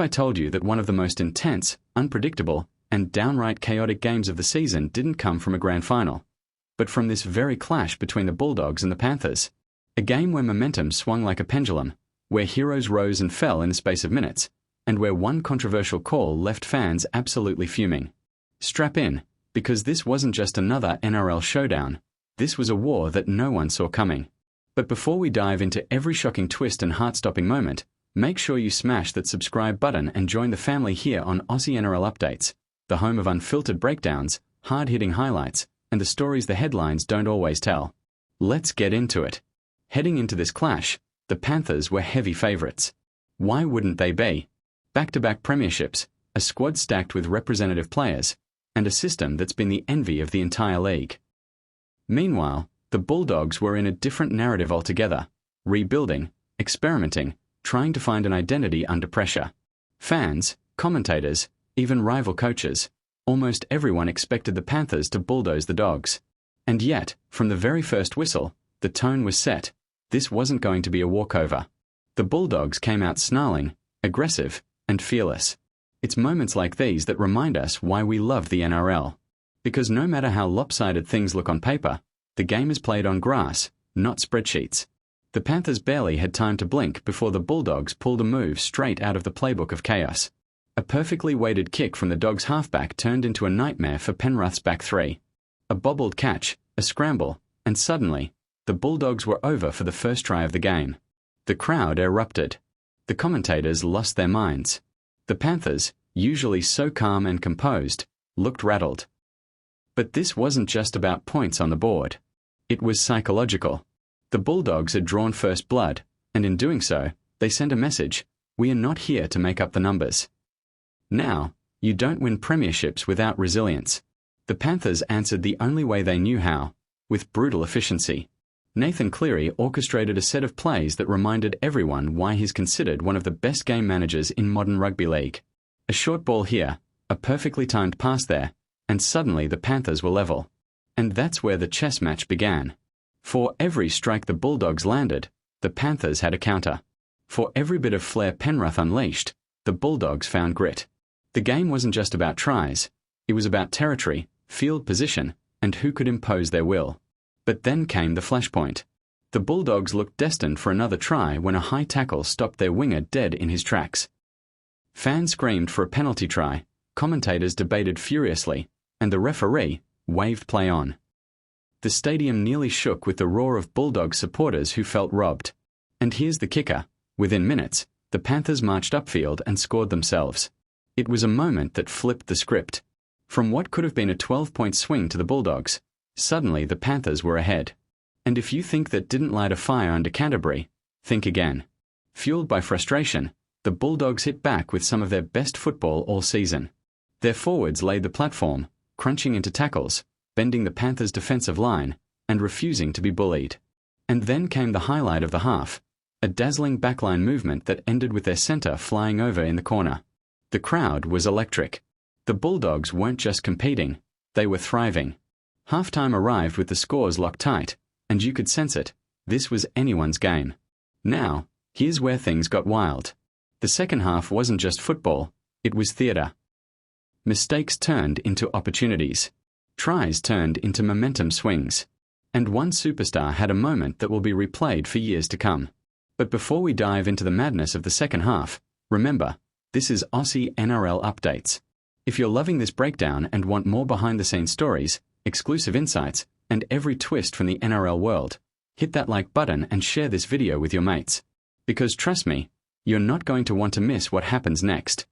if I told you that one of the most intense, unpredictable, and downright chaotic games of the season didn't come from a grand final, but from this very clash between the Bulldogs and the Panthers? A game where momentum swung like a pendulum, where heroes rose and fell in the space of minutes, and where one controversial call left fans absolutely fuming. Strap in, because this wasn't just another NRL showdown. This was a war that no one saw coming. But before we dive into every shocking twist and heart-stopping moment, make sure you smash that subscribe button and join the family here on Aussie NRL Updates, the home of unfiltered breakdowns, hard-hitting highlights, and the stories the headlines don't always tell. Let's get into it. Heading into this clash, the Panthers were heavy favourites. Why wouldn't they be? Back-to-back premierships, a squad stacked with representative players, and a system that's been the envy of the entire league. Meanwhile, the Bulldogs were in a different narrative altogether, rebuilding, experimenting, trying to find an identity under pressure. Fans, commentators, even rival coaches, almost everyone expected the Panthers to bulldoze the Dogs. And yet, from the very first whistle, the tone was set. This wasn't going to be a walkover. The Bulldogs came out snarling, aggressive, and fearless. It's moments like these that remind us why we love the NRL. Because no matter how lopsided things look on paper, the game is played on grass, not spreadsheets. The Panthers barely had time to blink before the Bulldogs pulled a move straight out of the playbook of chaos. A perfectly weighted kick from the Dogs' halfback turned into a nightmare for Penrith's back three. A bobbled catch, a scramble, and suddenly, the Bulldogs were over for the first try of the game. The crowd erupted. The commentators lost their minds. The Panthers, usually so calm and composed, looked rattled. But this wasn't just about points on the board. It was psychological. The Bulldogs had drawn first blood, and in doing so, they sent a message: we are not here to make up the numbers. Now, you don't win premierships without resilience. The Panthers answered the only way they knew how, with brutal efficiency. Nathan Cleary orchestrated a set of plays that reminded everyone why he's considered one of the best game managers in modern rugby league. A short ball here, a perfectly timed pass there, and suddenly the Panthers were level. And that's where the chess match began. For every strike the Bulldogs landed, the Panthers had a counter. For every bit of flair Penrith unleashed, the Bulldogs found grit. The game wasn't just about tries. It was about territory, field position, and who could impose their will. But then came the flashpoint. The Bulldogs looked destined for another try when a high tackle stopped their winger dead in his tracks. Fans screamed for a penalty try, commentators debated furiously, and the referee waved play on. The stadium nearly shook with the roar of Bulldogs supporters who felt robbed. And here's the kicker: within minutes, the Panthers marched upfield and scored themselves. It was a moment that flipped the script. From what could have been a 12-point swing to the Bulldogs, suddenly the Panthers were ahead. And if you think that didn't light a fire under Canterbury, think again. Fueled by frustration, the Bulldogs hit back with some of their best football all season. Their forwards laid the platform, crunching into tackles, bending the Panthers' defensive line, and refusing to be bullied. And then came the highlight of the half, a dazzling backline movement that ended with their centre flying over in the corner. The crowd was electric. The Bulldogs weren't just competing, they were thriving. Halftime arrived with the scores locked tight, and you could sense it. This was anyone's game. Now, here's where things got wild. The second half wasn't just football, it was theatre. Mistakes turned into opportunities. Tries turned into momentum swings. And one superstar had a moment that will be replayed for years to come. But before we dive into the madness of the second half, remember, this is Aussie NRL Updates. If you're loving this breakdown and want more behind-the-scenes stories, exclusive insights, and every twist from the NRL world, hit that like button and share this video with your mates. Because trust me, you're not going to want to miss what happens next.